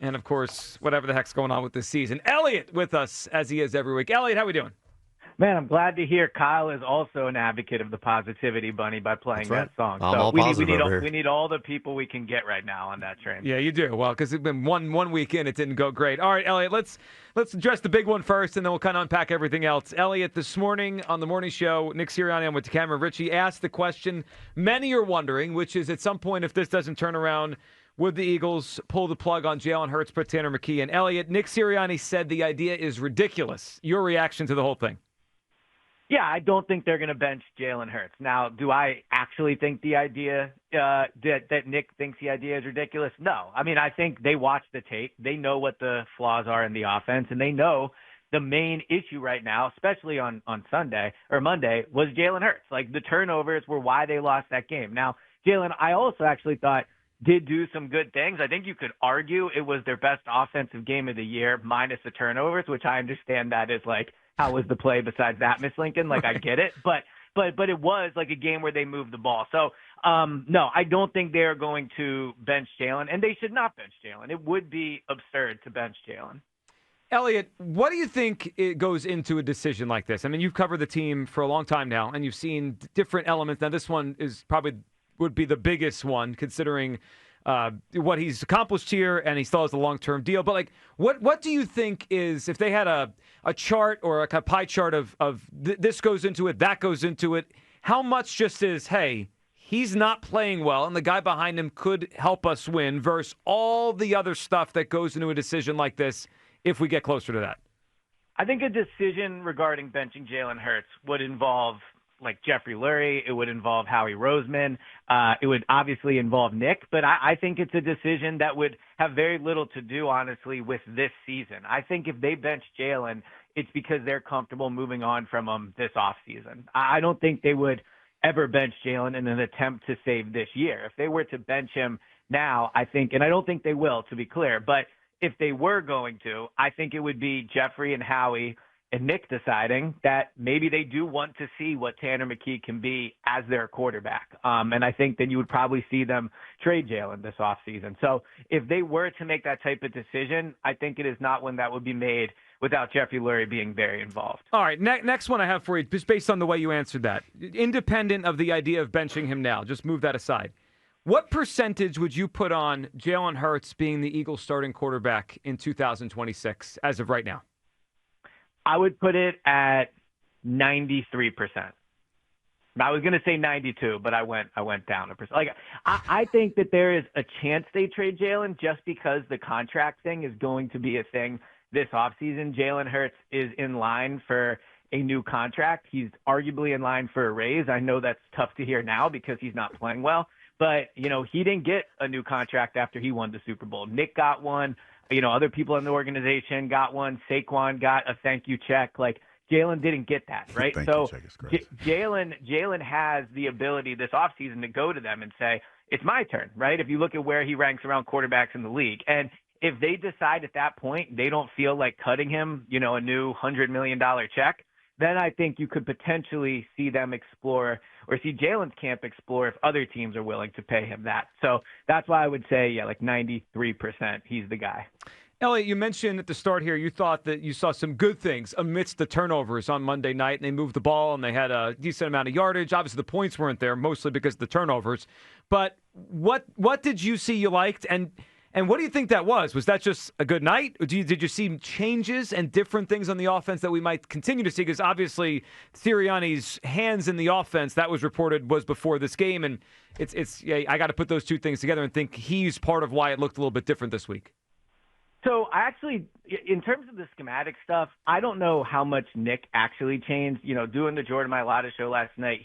and, of course, whatever the heck's going on with this season. Elliot with us, as he is every week. Elliot, how we doing? Man, I'm glad to hear Kyle is also an advocate of the positivity bunny by playing that song. I'm so all positive over here. we need all the people we can get right now on that train. Yeah, you do. Well, because it's been one week in, it didn't go great. All right, Elliot, let's address the big one first, and then we'll kind of unpack everything else. Elliot, this morning on the morning show, Nick Sirianni and with Cameron Ritchie asked the question many are wondering, which is at some point, if this doesn't turn around, would the Eagles pull the plug on Jalen Hurts, put Tanner McKee in? Elliot, Nick Sirianni said the idea is ridiculous. Your reaction to the whole thing? Yeah, I don't think they're going to bench Jalen Hurts. Now, do I actually think the idea that Nick thinks the idea is ridiculous? No. I mean, I think they watch the tape. They know what the flaws are in the offense, and they know the main issue right now, especially on Sunday or Monday, was Jalen Hurts. Like, the turnovers were why they lost that game. Now, Jalen, I also actually thought did do some good things. I think you could argue it was their best offensive game of the year minus the turnovers, which I understand that is like, how was the play besides that, Miss Lincoln? Like, I get it. But it was like a game where they moved the ball. So, no, I don't think they're going to bench Jalen, and they should not bench Jalen. It would be absurd to bench Jalen. Elliot, what do you think it goes into a decision like this? I mean, you've covered the team for a long time now, and you've seen different elements. Now, this one is probably would be the biggest one, considering what he's accomplished here, and he still has a long-term deal. But, like, what do you think is, if they had a chart or a pie chart of this goes into it, that goes into it, how much just is, hey, he's not playing well, and the guy behind him could help us win, versus all the other stuff that goes into a decision like this if we get closer to that? I think a decision regarding benching Jalen Hurts would involve like Jeffrey Lurie. It would involve Howie Roseman. It would obviously involve Nick, but I think it's a decision that would have very little to do, honestly, with this season. I think if they bench Jalen, it's because they're comfortable moving on from him this offseason. I don't think they would ever bench Jalen in an attempt to save this year. If they were to bench him now, I think, and I don't think they will, to be clear, but if they were going to, I think it would be Jeffrey and Howie and Nick deciding that maybe they do want to see what Tanner McKee can be as their quarterback. And I think then you would probably see them trade Jalen this offseason. So if they were to make that type of decision, I think it is not one that would be made without Jeffrey Lurie being very involved. All right, next one I have for you, just based on the way you answered that. Independent of the idea of benching him now, just move that aside. What percentage would you put on Jalen Hurts being the Eagles starting quarterback in 2026 as of right now? I would put it at 93%. I was going to say 92, but I went down a percent. Like, I think that there is a chance they trade Jalen just because the contract thing is going to be a thing this offseason. Jalen Hurts is in line for a new contract. He's arguably in line for a raise. I know that's tough to hear now because he's not playing well, but, you know, he didn't get a new contract after he won the Super Bowl. Nick got one. You know, other people in the organization got one. Saquon got a thank you check. Like, Jalen didn't get that, right? So Jalen has the ability this offseason to go to them and say, it's my turn, right? If you look at where he ranks around quarterbacks in the league. And if they decide at that point they don't feel like cutting him, you know, a new $100 million check, then I think you could potentially see them explore or see Jalen's camp explore if other teams are willing to pay him that. So that's why I would say, yeah, like 93%, he's the guy. Elliot, you mentioned at the start here you thought that you saw some good things amidst the turnovers on Monday night, and they moved the ball and they had a decent amount of yardage. Obviously, the points weren't there, mostly because of the turnovers. But what did you see you liked, and what do you think that was? Was that just a good night? Or did you see changes and different things on the offense that we might continue to see? Because obviously, Sirianni's hands in the offense, that was reported, was before this game. And I got to put those two things together and think he's part of why it looked a little bit different this week. So I actually, in terms of the schematic stuff, I don't know how much Nick actually changed. You know, doing the Jordan Mailata show last night,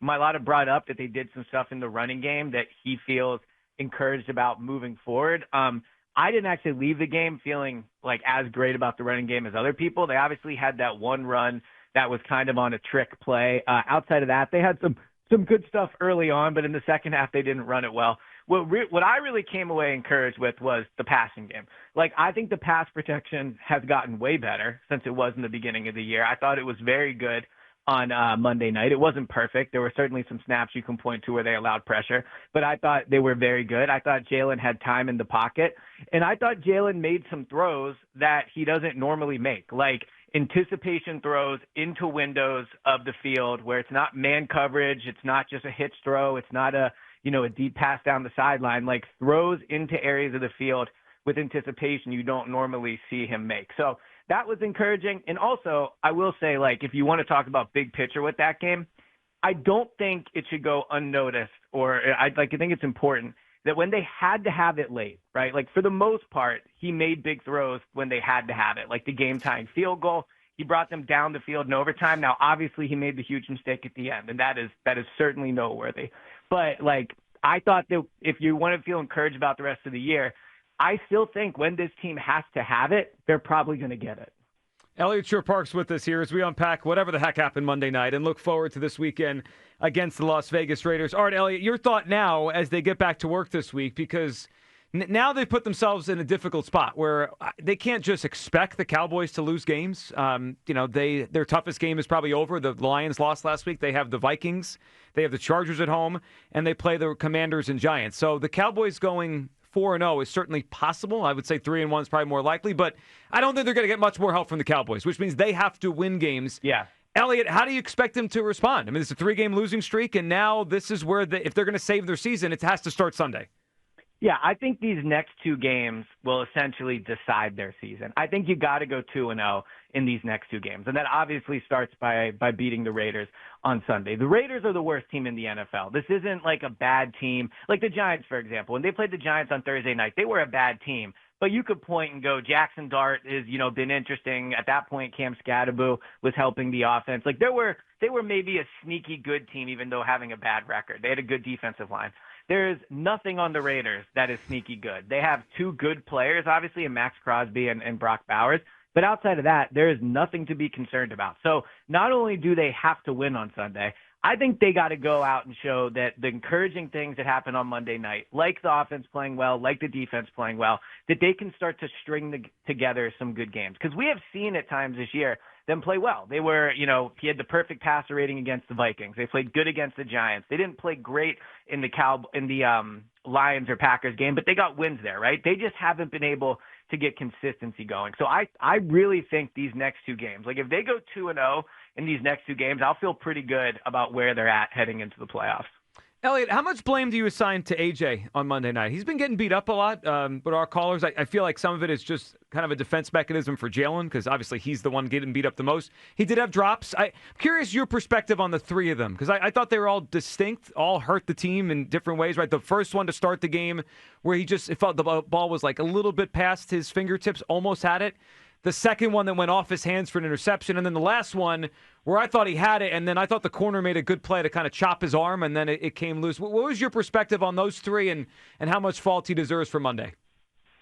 Mailata brought up that they did some stuff in the running game that he feels encouraged about moving forward. I didn't actually leave the game feeling like as great about the running game as other people. They obviously had that one run that was kind of on a trick play. Outside of that, they had some good stuff early on, but in the second half, they didn't run it well. What I really came away encouraged with was the passing game. Like, I think the pass protection has gotten way better since it was in the beginning of the year. I thought it was very good. on Monday night. It wasn't perfect. There were certainly some snaps you can point to where they allowed pressure, but I thought they were very good. I thought Jalen had time in the pocket, and I thought Jalen made some throws that he doesn't normally make, like anticipation throws into windows of the field where it's not man coverage, it's not just a hitch throw, it's not a deep pass down the sideline, like throws into areas of the field with anticipation you don't normally see him make. So that was encouraging. And also, I will say, like, if you want to talk about big picture with that game, I don't think it should go unnoticed, or I think it's important that when they had to have it late, right? Like, for the most part, he made big throws when they had to have it, like the game-tying field goal. He brought them down the field in overtime. Now, obviously, he made the huge mistake at the end, and that is certainly noteworthy. But, like, I thought that if you want to feel encouraged about the rest of the year, I still think when this team has to have it, they're probably going to get it. Elliot Shore-Parks with us here as we unpack whatever the heck happened Monday night and look forward to this weekend against the Las Vegas Raiders. All right, Elliot, your thought now as they get back to work this week, because now they've put themselves in a difficult spot where they can't just expect the Cowboys to lose games. Their toughest game is probably over. The Lions lost last week. They have the Vikings. They have the Chargers at home, and they play the Commanders and Giants. So the Cowboys going 4-0 is certainly possible. I would say 3-1 is probably more likely, but I don't think they're going to get much more help from the Cowboys, which means they have to win games. Yeah. Elliot, how do you expect them to respond? I mean, it's a 3-game losing streak, and now this is where if they're going to save their season, it has to start Sunday. Yeah, I think these next two games will essentially decide their season. I think you got to go 2-0 in these next two games, and that obviously starts by beating the Raiders on Sunday. The Raiders are the worst team in the NFL. This isn't like a bad team, like the Giants, for example. When they played the Giants on Thursday night, they were a bad team. But you could point and go, Jackson Dart has, been interesting. At that point, Cam Scadaboo was helping the offense. Like they were maybe a sneaky good team, even though having a bad record. They had a good defensive line. There is nothing on the Raiders that is sneaky good. They have two good players, obviously, in Max Crosby and Brock Bowers. But outside of that, there is nothing to be concerned about. So not only do they have to win on Sunday, I think they got to go out and show that the encouraging things that happened on Monday night, like the offense playing well, like the defense playing well, that they can start to string together some good games. Because we have seen at times this year them play well. They were, he had the perfect passer rating against the Vikings. They played good against the Giants. They didn't play great in the Lions or Packers game, but they got wins there, right? They just haven't been able to get consistency going. So I really think these next two games, like if they go 2-0 in these next two games, I'll feel pretty good about where they're at heading into the playoffs. Elliot, how much blame do you assign to AJ on Monday night? He's been getting beat up a lot, but our callers, I feel like some of it is just kind of a defense mechanism for Jalen, because obviously he's the one getting beat up the most. He did have drops. I'm curious your perspective on the three of them, because I thought they were all distinct, all hurt the team in different ways, right? The first one to start the game where it felt the ball was like a little bit past his fingertips, almost had it. The second one that went off his hands for an interception. And then the last one where I thought he had it, and then I thought the corner made a good play to kind of chop his arm, and then it came loose. What was your perspective on those three and how much fault he deserves for Monday?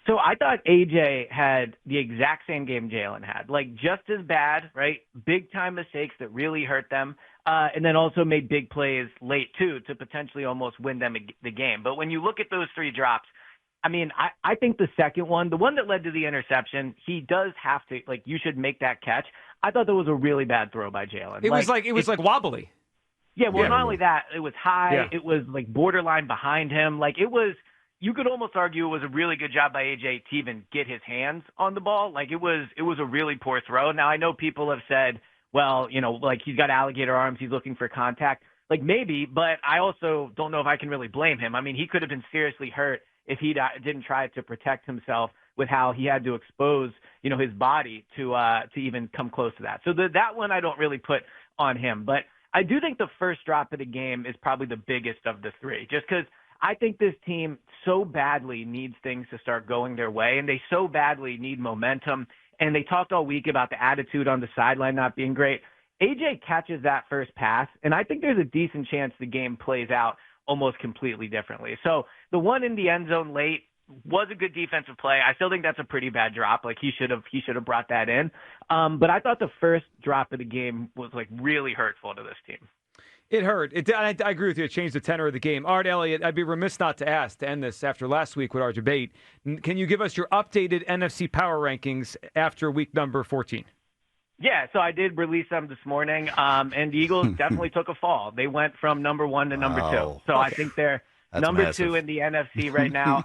So I thought AJ had the exact same game Jalen had, like just as bad, right? Big-time mistakes that really hurt them, and then also made big plays late, too, to potentially almost win them the game. But when you look at those three drops, I mean, I think the second one, the one that led to the interception, he does have to, like, you should make that catch. I thought that was a really bad throw by Jalen. It was like wobbly. Yeah, well, not only that, it was high. Yeah. It was, like, borderline behind him. Like, it was, you could almost argue it was a really good job by AJ to even get his hands on the ball. Like, it was a really poor throw. Now, I know people have said, well, like, he's got alligator arms, he's looking for contact. Like, maybe, but I also don't know if I can really blame him. I mean, he could have been seriously hurt if he didn't try to protect himself with how he had to expose, his body to even come close to that. So that one I don't really put on him. But I do think the first drop of the game is probably the biggest of the three, just because I think this team so badly needs things to start going their way, and they so badly need momentum. And they talked all week about the attitude on the sideline not being great. AJ catches that first pass, and I think there's a decent chance the game plays out almost completely differently. So the one in the end zone late was a good defensive play. I still think that's a pretty bad drop. Like he should have brought that in. But I thought the first drop of the game was like really hurtful to this team. It hurt. I agree with you. It changed the tenor of the game. Art Elliott, I'd be remiss not to ask to end this after last week with our debate. Can you give us your updated NFC power rankings after week number 14? Yeah, so I did release them this morning, and the Eagles definitely took a fall. They went from number 1 to number 2. Wow. So I think they're That's number massive. 2 in the NFC right now.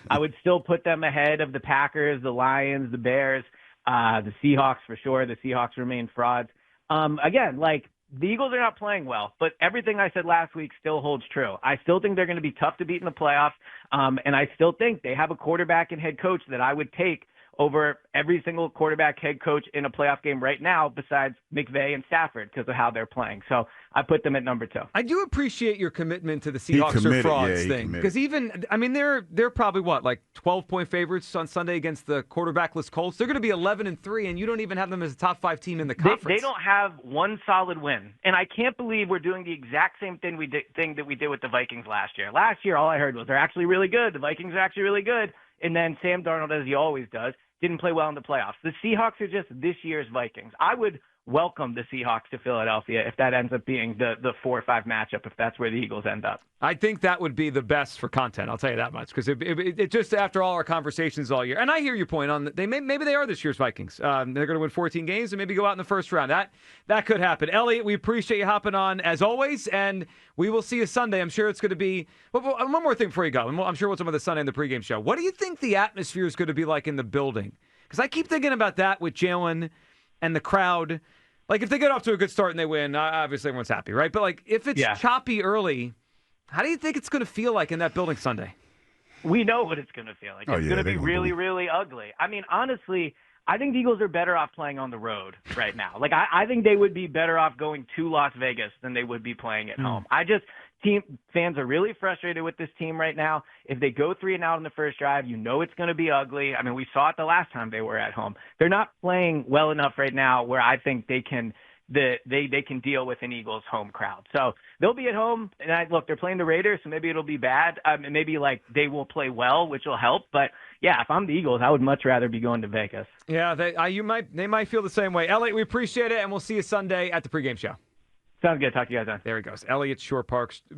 I would still put them ahead of the Packers, the Lions, the Bears, the Seahawks for sure. The Seahawks remain frauds. Again, like, the Eagles are not playing well, but everything I said last week still holds true. I still think they're going to be tough to beat in the playoffs, and I still think they have a quarterback and head coach that I would take over every single quarterback head coach in a playoff game right now besides McVay and Stafford because of how they're playing. So I put them at number 2. I do appreciate your commitment to the Seahawks are committed, frauds yeah, he thing. committed. Because even, I mean, they're probably what, like 12-point favorites on Sunday against the quarterbackless Colts. They're going to be 11-3, and you don't even have them as a top 5 team in the conference. They don't have one solid win, and I can't believe we're doing the exact same thing that we did with the Vikings last year. Last year, all I heard was they're actually really good. The Vikings are actually really good, and then Sam Darnold, as he always does, didn't play well in the playoffs. The Seahawks are just this year's Vikings. I would welcome the Seahawks to Philadelphia if that ends up being the 4 or 5 matchup, if that's where the Eagles end up. I think that would be the best for content. I'll tell you that much because it just after all our conversations all year, and I hear your point on maybe they are this year's Vikings. They're going to win 14 games and maybe go out in the first round. That could happen. Elliot, we appreciate you hopping on as always, and we will see you Sunday. I'm sure it's going to be. But one more thing before you go, and I'm sure we'll talk about the Sunday in the pregame show. What do you think the atmosphere is going to be like in the building? Because I keep thinking about that with Jalen and the crowd. Like, if they get off to a good start and they win, obviously everyone's happy, right? But, like, if it's choppy early, how do you think it's going to feel like in that building Sunday? We know what it's going to feel like. It's going to be really, really ugly. I mean, honestly, I think the Eagles are better off playing on the road right now. Like, I think they would be better off going to Las Vegas than they would be playing at home. Fans are really frustrated with this team right now. If they go 3-and-out in the first drive, you know it's going to be ugly. I mean, we saw it the last time they were at home. They're not playing well enough right now where I think they can deal with an Eagles home crowd. So they'll be at home. And look, they're playing the Raiders, so maybe it'll be bad. Maybe like they will play well, which will help. But yeah, if I'm the Eagles, I would much rather be going to Vegas. Yeah, they might feel the same way. Elliot, we appreciate it, and we'll see you Sunday at the pregame show. Sounds good. Talk to you guys then. There he goes. Elliot Shore Parks.